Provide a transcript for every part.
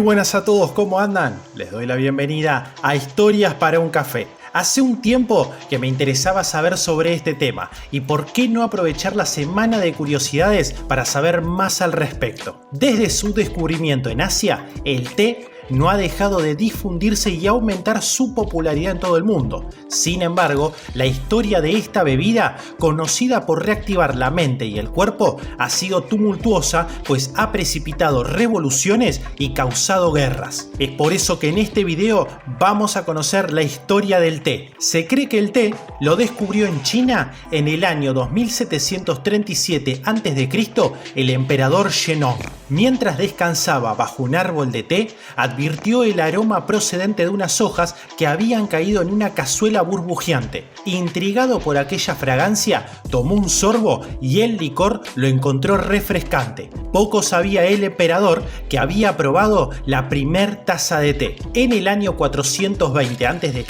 buenas a todos, ¿cómo andan? Les doy la bienvenida a Historias para un Café. Hace un tiempo que me interesaba saber sobre este tema y por qué no aprovechar la semana de curiosidades para saber más al respecto. Desde su descubrimiento en Asia, el té no ha dejado de difundirse y aumentar su popularidad en todo el mundo. Sin embargo, la historia de esta bebida, conocida por reactivar la mente y el cuerpo, ha sido tumultuosa, pues ha precipitado revoluciones y causado guerras. Es por eso que en este video vamos a conocer la historia del té. Se cree que el té lo descubrió en China en el año 2737 a.C. el emperador Shennong. Mientras descansaba bajo un árbol de té, advirtió el aroma procedente de unas hojas que habían caído en una cazuela burbujeante. Intrigado por aquella fragancia, tomó un sorbo y el licor lo encontró refrescante. Poco sabía el emperador que había probado la primer taza de té. En el año 420 a.C.,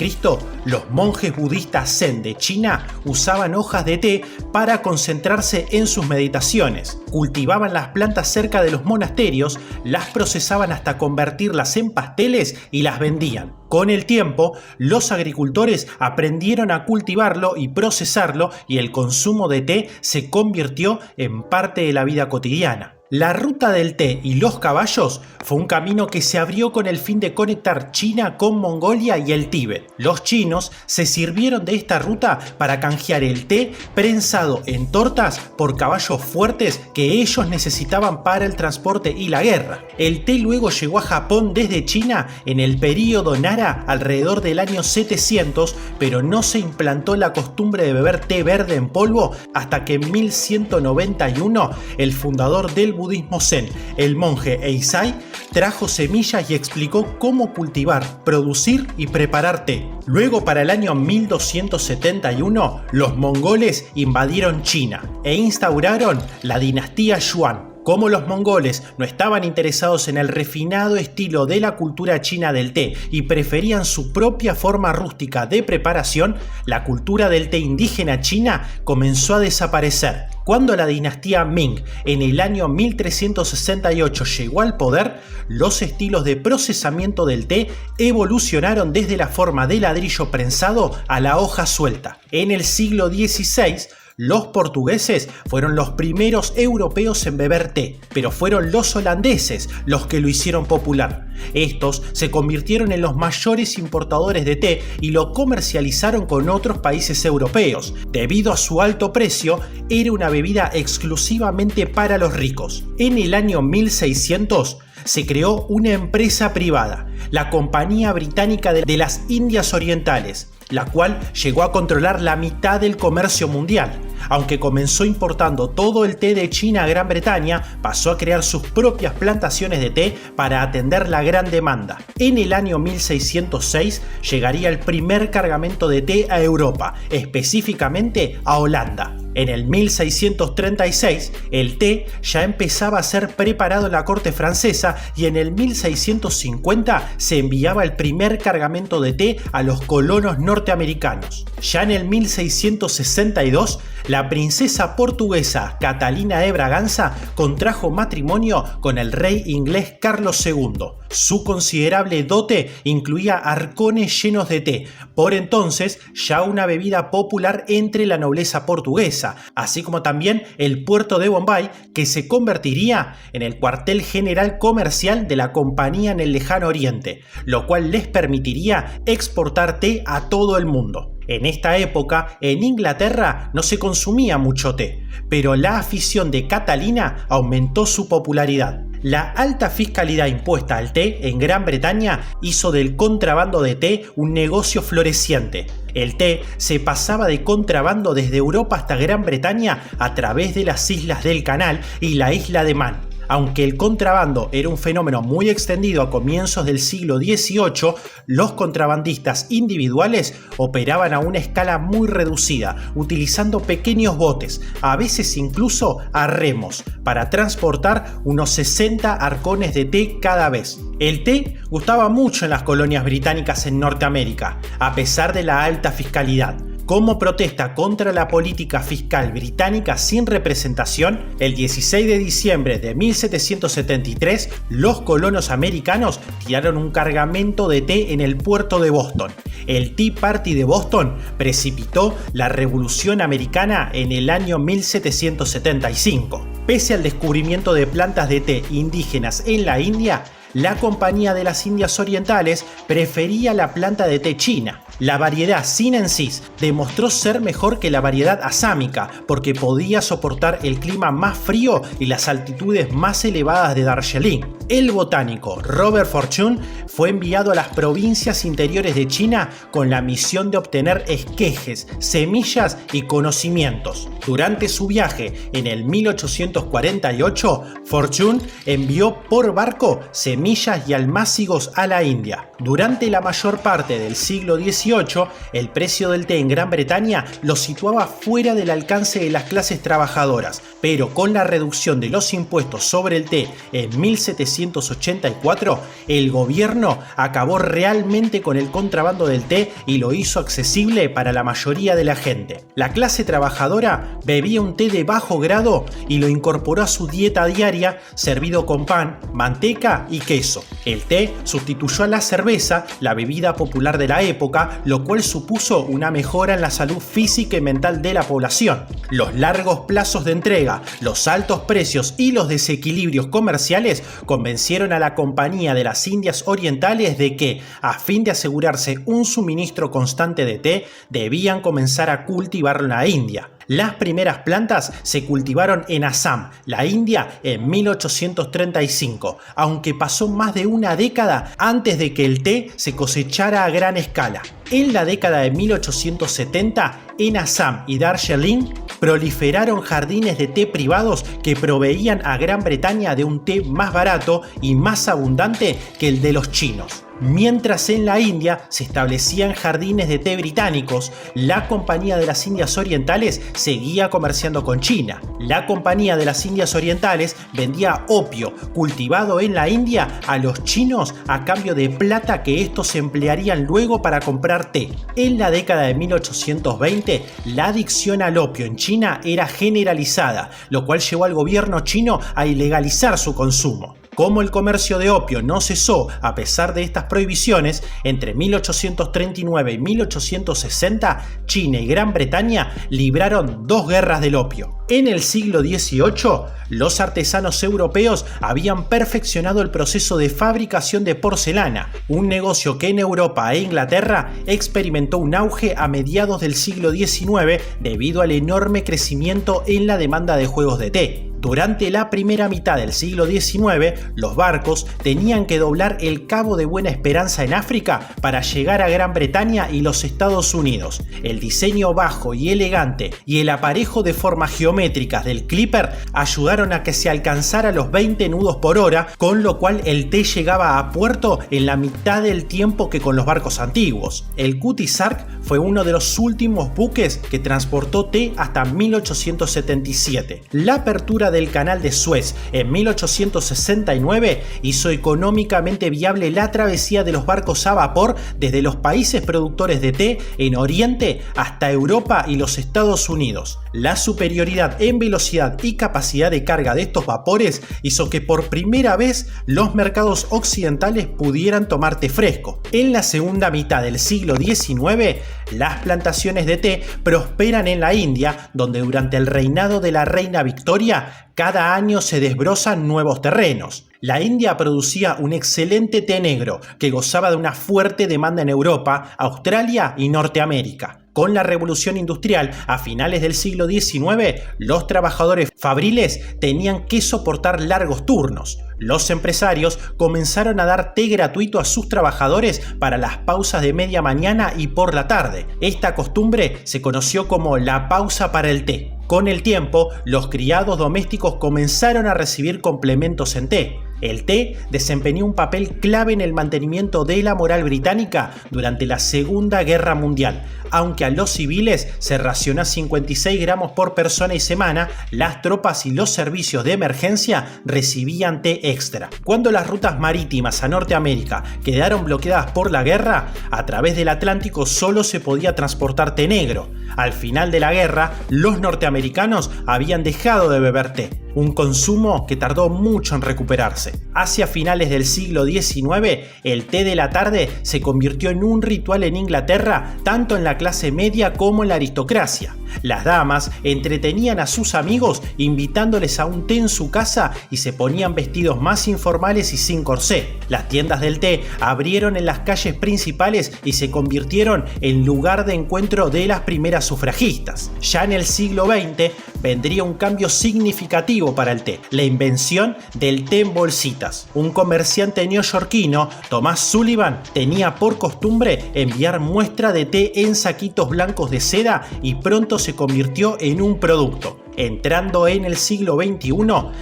los monjes budistas Zen de China usaban hojas de té para concentrarse en sus meditaciones. Cultivaban las plantas cerca de los monasterios, las procesaban hasta convertirlas en pasteles y las vendían. Con el tiempo, los agricultores aprendieron a cultivarlo y procesarlo y el consumo de té se convirtió en parte de la vida cotidiana. La ruta del té y los caballos fue un camino que se abrió con el fin de conectar China con Mongolia y el Tíbet. Los chinos se sirvieron de esta ruta para canjear el té prensado en tortas por caballos fuertes que ellos necesitaban para el transporte y la guerra. El té luego llegó a Japón desde China en el período Nara alrededor del año 700, pero no se implantó la costumbre de beber té verde en polvo hasta que en 1191 el fundador del budismo Zen, el monje Eisai, trajo semillas y explicó cómo cultivar, producir y preparar té. Luego, para el año 1271, los mongoles invadieron China e instauraron la dinastía Yuan. Como los mongoles no estaban interesados en el refinado estilo de la cultura china del té y preferían su propia forma rústica de preparación, la cultura del té indígena china comenzó a desaparecer. Cuando la dinastía Ming en el año 1368 llegó al poder, los estilos de procesamiento del té evolucionaron desde la forma de ladrillo prensado a la hoja suelta. En el siglo XVI, los portugueses fueron los primeros europeos en beber té, pero fueron los holandeses los que lo hicieron popular. Estos se convirtieron en los mayores importadores de té y lo comercializaron con otros países europeos. Debido a su alto precio, era una bebida exclusivamente para los ricos. En el año 1600, se creó una empresa privada, la Compañía Británica de las Indias Orientales, la cual llegó a controlar la mitad del comercio mundial. Aunque comenzó importando todo el té de China a Gran Bretaña, pasó a crear sus propias plantaciones de té para atender la gran demanda. En el año 1606 llegaría el primer cargamento de té a Europa, específicamente a Holanda. En el 1636, el té ya empezaba a ser preparado en la corte francesa y en el 1650 se enviaba el primer cargamento de té a los colonos norteamericanos. Ya en el 1662, la princesa portuguesa Catalina de Braganza contrajo matrimonio con el rey inglés Carlos II. Su considerable dote incluía arcones llenos de té, por entonces ya una bebida popular entre la nobleza portuguesa, así como también el puerto de Bombay, que se convertiría en el cuartel general comercial de la compañía en el lejano oriente, lo cual les permitiría exportar té a todo el mundo. En esta época, en Inglaterra no se consumía mucho té, pero la afición de Catalina aumentó su popularidad. La alta fiscalidad impuesta al té en Gran Bretaña hizo del contrabando de té un negocio floreciente. El té se pasaba de contrabando desde Europa hasta Gran Bretaña a través de las islas del Canal y la isla de Man. Aunque el contrabando era un fenómeno muy extendido a comienzos del siglo XVIII, los contrabandistas individuales operaban a una escala muy reducida, utilizando pequeños botes, a veces incluso a remos, para transportar unos 60 arcones de té cada vez. El té gustaba mucho en las colonias británicas en Norteamérica, a pesar de la alta fiscalidad. Como protesta contra la política fiscal británica sin representación, el 16 de diciembre de 1773, los colonos americanos tiraron un cargamento de té en el puerto de Boston. El Tea Party de Boston precipitó la Revolución Americana en el año 1775. Pese al descubrimiento de plantas de té indígenas en la India, la Compañía de las Indias Orientales prefería la planta de té china. La variedad sinensis demostró ser mejor que la variedad asámica porque podía soportar el clima más frío y las altitudes más elevadas de Darjeeling. El botánico Robert Fortune fue enviado a las provincias interiores de China con la misión de obtener esquejes, semillas y conocimientos. Durante su viaje en el 1848, Fortune envió por barco semillas y almácigos a la India. Durante la mayor parte del siglo XVIII, el precio del té en Gran Bretaña lo situaba fuera del alcance de las clases trabajadoras, pero con la reducción de los impuestos sobre el té en 1784, el gobierno acabó realmente con el contrabando del té y lo hizo accesible para la mayoría de la gente. La clase trabajadora bebía un té de bajo grado y lo incorporó a su dieta diaria, servido con pan, manteca y queso. El té sustituyó a la cerveza, la bebida popular de la época, lo cual supuso una mejora en la salud física y mental de la población. Los largos plazos de entrega, los altos precios y los desequilibrios comerciales convencieron a la Compañía de las Indias Orientales de que, a fin de asegurarse un suministro constante de té, debían comenzar a cultivarlo en la India. Las primeras plantas se cultivaron en Assam, la India, en 1835, aunque pasó más de una década antes de que el té se cosechara a gran escala. En la década de 1870, en Assam y Darjeeling, proliferaron jardines de té privados que proveían a Gran Bretaña de un té más barato y más abundante que el de los chinos. Mientras en la India se establecían jardines de té británicos, la Compañía de las Indias Orientales seguía comerciando con China. La Compañía de las Indias Orientales vendía opio cultivado en la India a los chinos a cambio de plata que estos emplearían luego para comprar té. En la década de 1820, la adicción al opio en China era generalizada, lo cual llevó al gobierno chino a ilegalizar su consumo. Como el comercio de opio no cesó a pesar de estas prohibiciones, entre 1839 y 1860, China y Gran Bretaña libraron dos guerras del opio. En el siglo XVIII, los artesanos europeos habían perfeccionado el proceso de fabricación de porcelana, un negocio que en Europa e Inglaterra experimentó un auge a mediados del siglo XIX debido al enorme crecimiento en la demanda de juegos de té. Durante la primera mitad del siglo XIX, los barcos tenían que doblar el Cabo de Buena Esperanza en África para llegar a Gran Bretaña y los Estados Unidos. El diseño bajo y elegante y el aparejo de formas geométricas del clipper ayudaron a que se alcanzara los 20 nudos por hora, con lo cual el té llegaba a puerto en la mitad del tiempo que con los barcos antiguos. El Cutty Sark fue uno de los últimos buques que transportó té hasta 1877. La apertura del canal de Suez en 1869 hizo económicamente viable la travesía de los barcos a vapor desde los países productores de té en Oriente hasta Europa y los Estados Unidos. La superioridad en velocidad y capacidad de carga de estos vapores hizo que por primera vez los mercados occidentales pudieran tomar té fresco. En la segunda mitad del siglo XIX, las plantaciones de té prosperan en la India, donde durante el reinado de la reina Victoria, cada año se desbrozan nuevos terrenos. La India producía un excelente té negro que gozaba de una fuerte demanda en Europa, Australia y Norteamérica. Con la revolución industrial a finales del siglo XIX, los trabajadores fabriles tenían que soportar largos turnos. Los empresarios comenzaron a dar té gratuito a sus trabajadores para las pausas de media mañana y por la tarde. Esta costumbre se conoció como la pausa para el té. Con el tiempo, los criados domésticos comenzaron a recibir complementos en té. El té desempeñó un papel clave en el mantenimiento de la moral británica durante la Segunda Guerra Mundial. Aunque a los civiles se racionó 56 gramos por persona y semana, las tropas y los servicios de emergencia recibían té extra. Cuando las rutas marítimas a Norteamérica quedaron bloqueadas por la guerra, a través del Atlántico solo se podía transportar té negro. Al final de la guerra, los norteamericanos habían dejado de beber té, un consumo que tardó mucho en recuperarse. Hacia finales del siglo XIX, el té de la tarde se convirtió en un ritual en Inglaterra, tanto en la clase media como en la aristocracia. Las damas entretenían a sus amigos invitándoles a un té en su casa y se ponían vestidos más informales y sin corsé. Las tiendas del té abrieron en las calles principales y se convirtieron en lugar de encuentro de las primeras sufragistas. Ya en el siglo XX vendría un cambio significativo para el té, la invención del té en bolsitas. Un comerciante neoyorquino, Thomas Sullivan, tenía por costumbre enviar muestra de té en saquitos blancos de seda y pronto se convirtió en un producto. Entrando en el siglo XXI,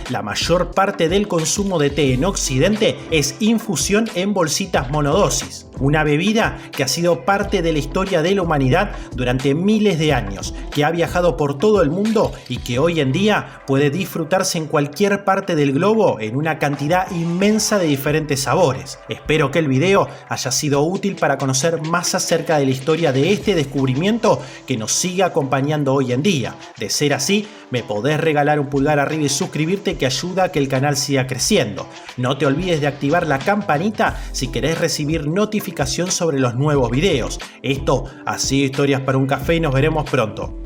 la mayor parte del consumo de té en Occidente es infusión en bolsitas monodosis, una bebida que ha sido parte de la historia de la humanidad durante miles de años, que ha viajado por todo el mundo y que hoy en día puede disfrutarse en cualquier parte del globo en una cantidad inmensa de diferentes sabores. Espero que el video haya sido útil para conocer más acerca de la historia de este descubrimiento que nos sigue acompañando hoy en día. De ser así, me podés regalar un pulgar arriba y suscribirte, que ayuda a que el canal siga creciendo. No te olvides de activar la campanita si querés recibir notificación sobre los nuevos videos. Esto ha sido Historias para un Café y nos veremos pronto.